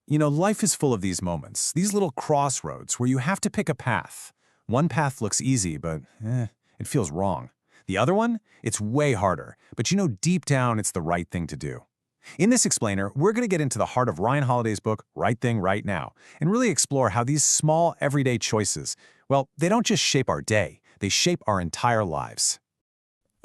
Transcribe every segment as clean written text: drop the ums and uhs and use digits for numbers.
Life is full of these moments, these little crossroads where you have to pick a path. One path looks easy, but it feels wrong. The other one, it's way harder, but deep down it's the right thing to do. In this explainer, we're going to get into the heart of Ryan Holiday's book, Right Thing, Right Now, and really explore how these small, everyday choices, well, they don't just shape our day, they shape our entire lives.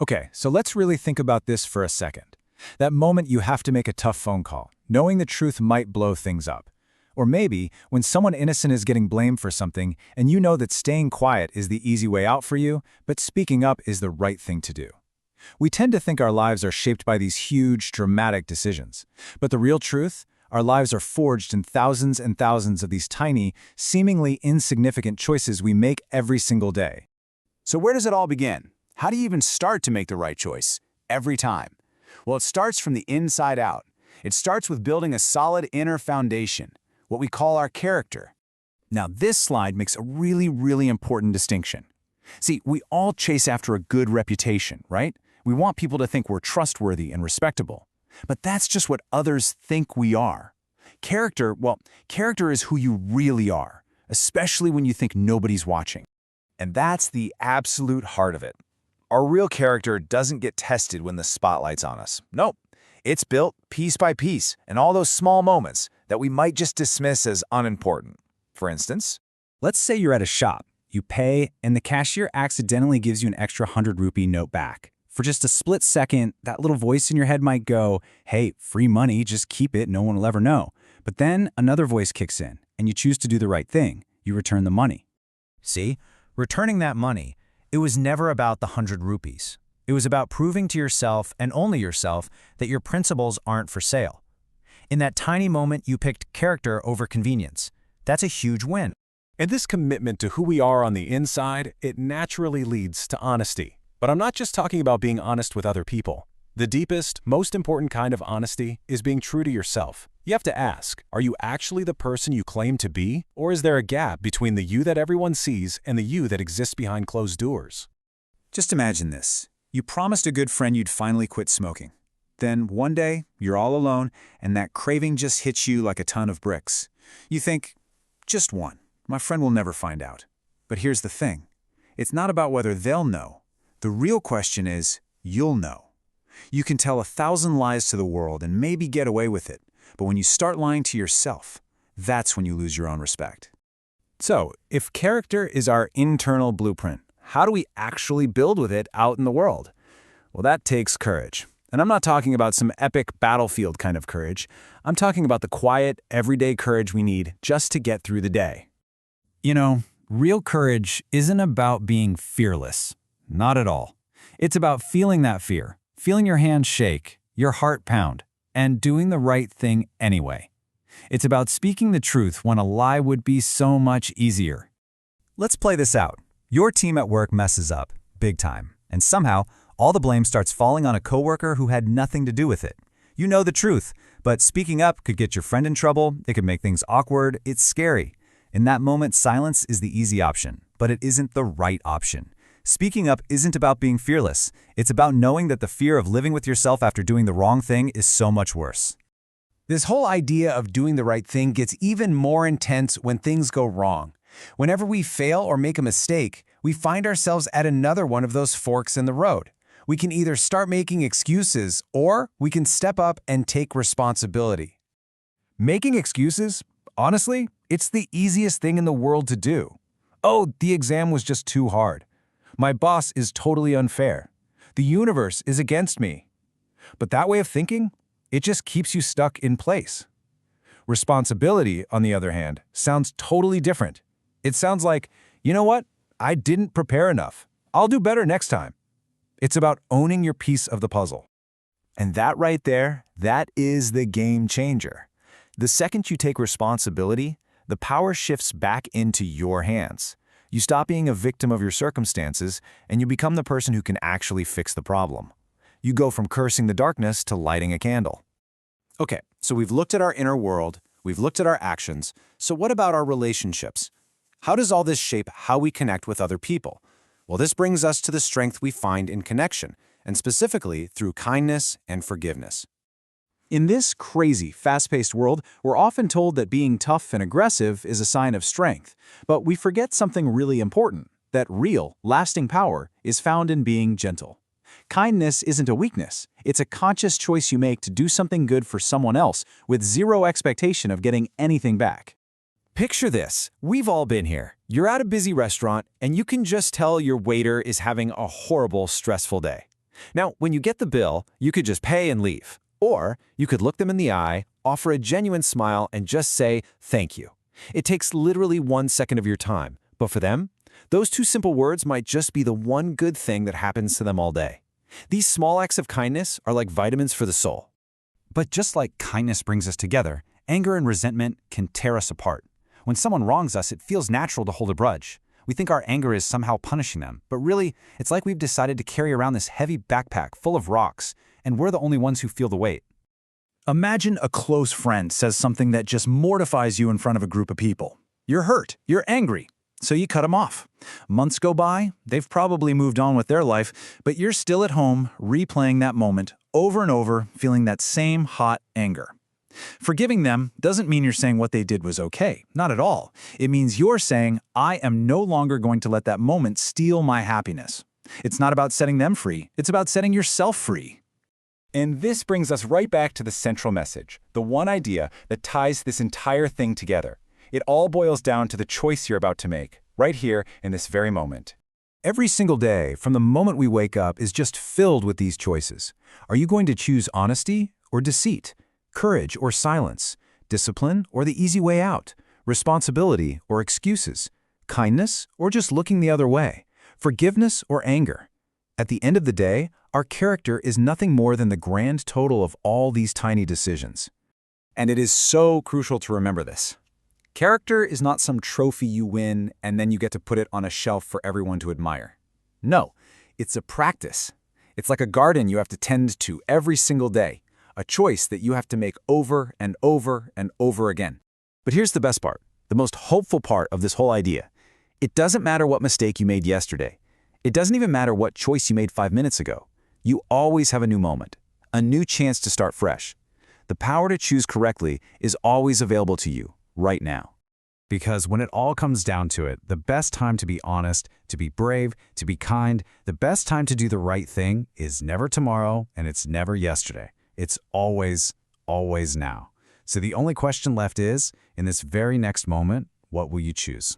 Okay, so let's really think about this for a second. That moment you have to make a tough phone call, knowing the truth might blow things up. Or maybe when someone innocent is getting blamed for something and you know that staying quiet is the easy way out for you, but speaking up is the right thing to do. We tend to think our lives are shaped by these huge, dramatic decisions. But the real truth? Our lives are forged in thousands and thousands of these tiny, seemingly insignificant choices we make every single day. So where does it all begin? How do you even start to make the right choice? Every time. Well, it starts from the inside out. It starts with building a solid inner foundation, what we call our character. Now, this slide makes a really important distinction. See, we all chase after a good reputation, right? We want people to think we're trustworthy and respectable. But that's just what others think we are. Character is who you really are, especially when you think nobody's watching. And that's the absolute heart of it. Our real character doesn't get tested when the spotlight's on us. Nope. It's built piece by piece in all those small moments that we might just dismiss as unimportant. For instance, Let's say you're at a shop, you pay, and the cashier accidentally gives you an extra 100 rupee note back. For just a split second, that little voice in your head might go, hey, free money, just keep it, no one will ever know. But then another voice kicks in, and you choose to do the right thing. You return the money. See, returning that money, it was never about the 100 rupees. It was about proving to yourself, and only yourself, that your principles aren't for sale. In that tiny moment, you picked character over convenience. That's a huge win. And this commitment to who we are on the inside, it naturally leads to honesty. But I'm not just talking about being honest with other people. The deepest, most important kind of honesty is being true to yourself. You have to ask, are you actually the person you claim to be? Or is there a gap between the you that everyone sees and the you that exists behind closed doors? Just imagine this. You promised a good friend you'd finally quit smoking. Then one day, you're all alone, and that craving just hits you like a ton of bricks. You think, just one. My friend will never find out. But here's the thing. It's not about whether they'll know. The real question is, you'll know. You can tell 1,000 lies to the world and maybe get away with it. But when you start lying to yourself, that's when you lose your own respect. so if character is our internal blueprint, how do we actually build with it out in the world? Well, that takes courage. And I'm not talking about some epic battlefield kind of courage. I'm talking about the quiet, everyday courage we need just to get through the day. Real courage isn't about being fearless. Not at all. It's about feeling that fear, feeling your hands shake, your heart pound, and doing the right thing anyway. It's about speaking the truth when a lie would be so much easier. Let's play this out. Your team at work messes up, big time, and somehow all the blame starts falling on a coworker who had nothing to do with it. You know the truth, but speaking up could get your friend in trouble, it could make things awkward, it's scary. In that moment, silence is the easy option, but it isn't the right option. Speaking up isn't about being fearless. It's about knowing that the fear of living with yourself after doing the wrong thing is so much worse. This whole idea of doing the right thing gets even more intense when things go wrong. Whenever we fail or make a mistake, we find ourselves at another one of those forks in the road. We can either start making excuses or we can step up and take responsibility. Making excuses? Honestly, it's the easiest thing in the world to do. Oh, the exam was just too hard. My boss is totally unfair. The universe is against me. But that way of thinking, it just keeps you stuck in place. Responsibility, on the other hand, sounds totally different. It sounds like, you know what? I didn't prepare enough. I'll do better next time. It's about owning your piece of the puzzle. And that right there, that is the game changer. The second you take responsibility, the power shifts back into your hands. You stop being a victim of your circumstances, and you become the person who can actually fix the problem. You go from cursing the darkness to lighting a candle. Okay, so we've looked at our inner world, we've looked at our actions, so what about our relationships? How does all this shape how we connect with other people? Well, this brings us to the strength we find in connection, and specifically through kindness and forgiveness. In this crazy, fast-paced world, we're often told that being tough and aggressive is a sign of strength, but we forget something really important, that real, lasting power is found in being gentle. Kindness isn't a weakness. It's a conscious choice you make to do something good for someone else with zero expectation of getting anything back. Picture this. We've all been here. You're at a busy restaurant, and you can just tell your waiter is having a horrible, stressful day. Now, when you get the bill, you could just pay and leave. Or you could look them in the eye, offer a genuine smile, and just say, "Thank you." It takes literally 1 second of your time, but for them, those two simple words might just be the one good thing that happens to them all day. These small acts of kindness are like vitamins for the soul. But just like kindness brings us together, anger and resentment can tear us apart. When someone wrongs us, it feels natural to hold a grudge. We think our anger is somehow punishing them, but really, it's like we've decided to carry around this heavy backpack full of rocks, and we're the only ones who feel the weight. Imagine a close friend says something that just mortifies you in front of a group of people. You're hurt, you're angry, so you cut them off. Months go by, they've probably moved on with their life, but you're still at home replaying that moment over and over, feeling that same hot anger. Forgiving them doesn't mean you're saying what they did was okay. Not at all. It means you're saying, I am no longer going to let that moment steal my happiness. It's not about setting them free. It's about setting yourself free. And this brings us right back to the central message, the one idea that ties this entire thing together. It all boils down to the choice you're about to make, right here in this very moment. Every single day, from the moment we wake up, is just filled with these choices. Are you going to choose honesty or deceit? Courage or silence, discipline or the easy way out, responsibility or excuses, kindness or just looking the other way, forgiveness or anger? At the end of the day, our character is nothing more than the grand total of all these tiny decisions. And it is so crucial to remember this. Character is not some trophy you win and then you get to put it on a shelf for everyone to admire. No, it's a practice. It's like a garden you have to tend to every single day. A choice that you have to make over and over and over again. But here's the best part, the most hopeful part of this whole idea. It doesn't matter what mistake you made yesterday. It doesn't even matter what choice you made 5 minutes ago. You always have a new moment, a new chance to start fresh. The power to choose correctly is always available to you, right now. Because when it all comes down to it, the best time to be honest, to be brave, to be kind, the best time to do the right thing is never tomorrow and it's never yesterday. It's always, always now. So the only question left is, in this very next moment, what will you choose?